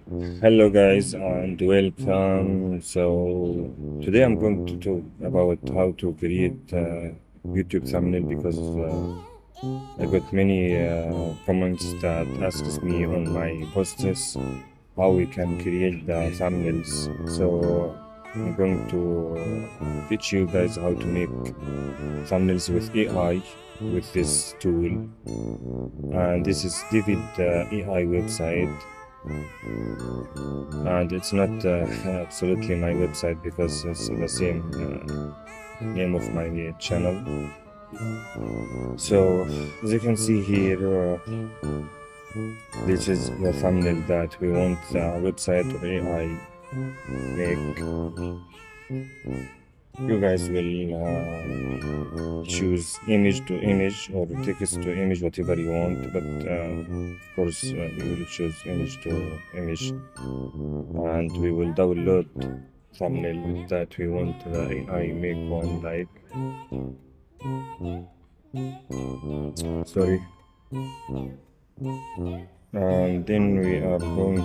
Hello guys and welcome. So today I'm going to talk about how to create YouTube thumbnail because I got many comments that asks me on my posts how we can create the thumbnails. So I'm going to teach you guys how to make thumbnails with AI with this tool. And this is David AI website, and it's not absolutely my website because it's the same name of my channel. So as you can see here, this is the thumbnail that we want the website or AI make. You guys will choose image to image or text to image, whatever you want, but of course we will choose image to image, and we will download thumbnail that we want the AI make one like. Sorry. And then we are going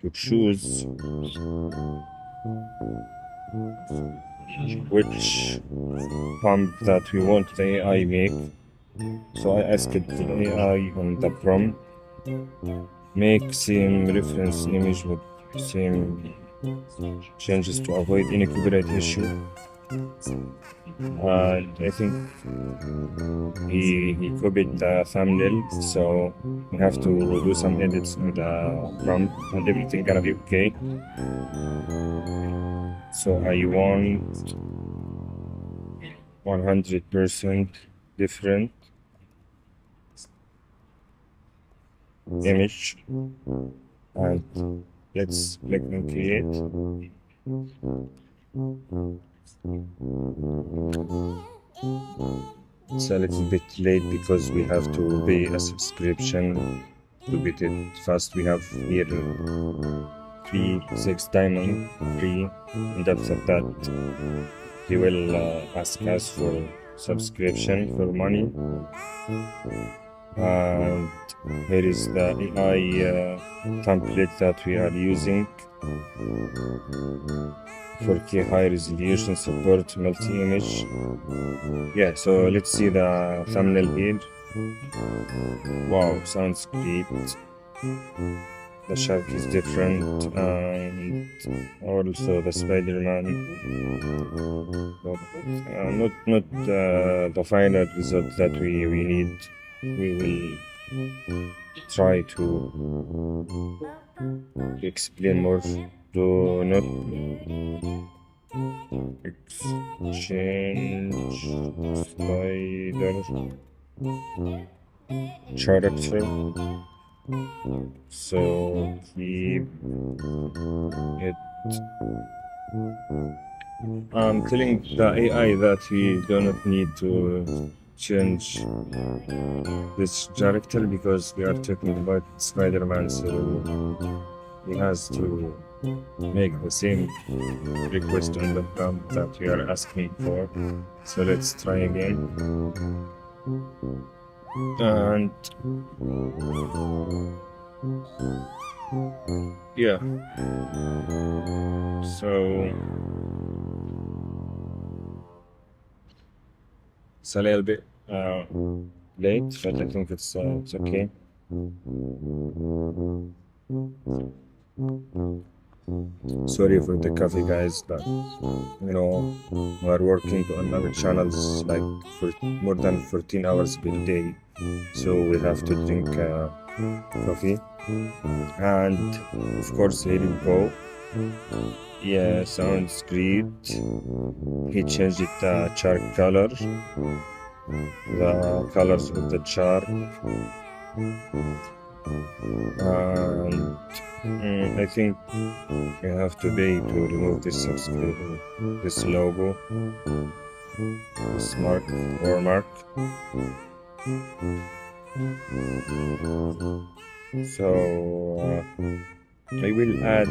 to choose which prompt that we want the AI make. So I asked the AI on the prompt, make same reference image with same changes to avoid any copyright issue. And I think he copied the thumbnail, so we have to do some edits on the prompt and everything gonna be okay. So I want 100% different image, and let's click on create. It's a little bit late because we have to pay a subscription to get it fast. We have here 6 diamond free, and after that he will ask us for subscription for money. And here is the AI template that we are using. 4K high resolution, support multi-image. Yeah, so let's see the thumbnail here. Wow, sounds great. The shark is different, and also the Spider-Man. Not the final result that we need. We will try to explain more. Do not exchange spider character, so keep it. I'm telling the AI that we do not need to change this character because we are talking about Spider-Man, so he has to make the same request on the prompt that we are asking for. So let's try again. And yeah, so it's a little bit late, but I think it's okay. Sorry for the coffee, guys, but we are working on our channels like for more than 14 hours per day, so we have to drink coffee. And of course, here we go. Yeah, sounds great. He changed the shark color, the colors of the shark, and I think we have to pay to remove this subscription, this logo, this mark or mark. So I will add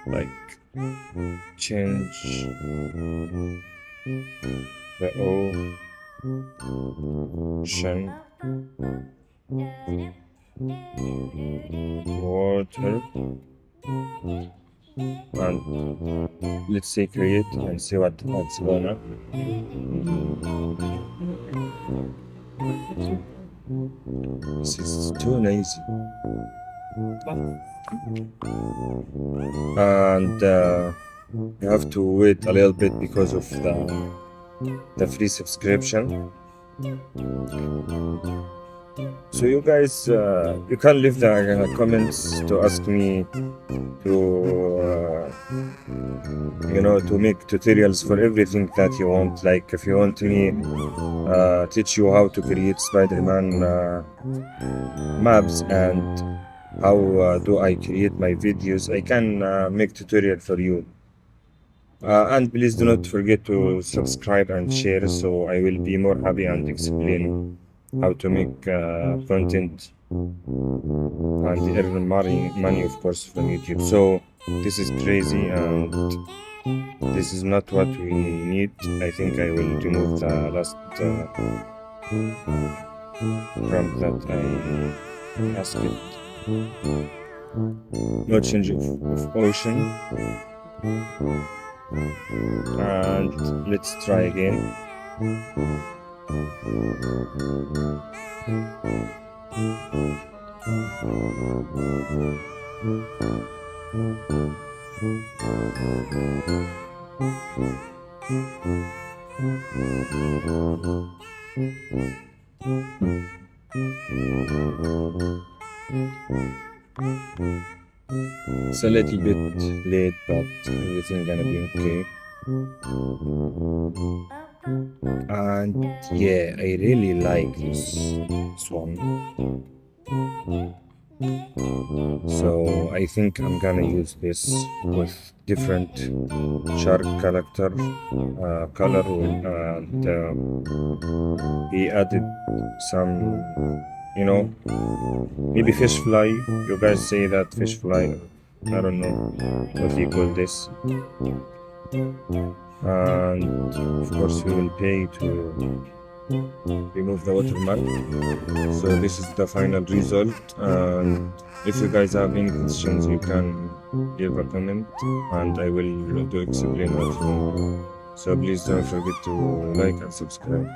like change the ocean water, and let's say create and see what's gonna. This is too lazy. And you have to wait a little bit because of the free subscription. So you guys, you can leave the comments to ask me to, to make tutorials for everything that you want. Like if you want me teach you how to create Spider-Man maps and how do I create my videos, I can make tutorial for you. And please do not forget to subscribe and share, so I will be more happy and explain how to make content and earn money, of course, from YouTube. So this is crazy and this is not what we need. I think I will remove the last prompt that I asked it. No change of ocean. And let's try again. It's a little bit late, but everything gonna be okay. And yeah, I really like this one. So I think I'm gonna use this with different shark character color, and he added some, maybe fish fly. You guys say that fish fly. I don't know what you call this. And of course we will pay to remove the watermark. So this is the final result, and if you guys have any questions you can leave a comment and I will do explain what you want. So please don't forget to like and subscribe.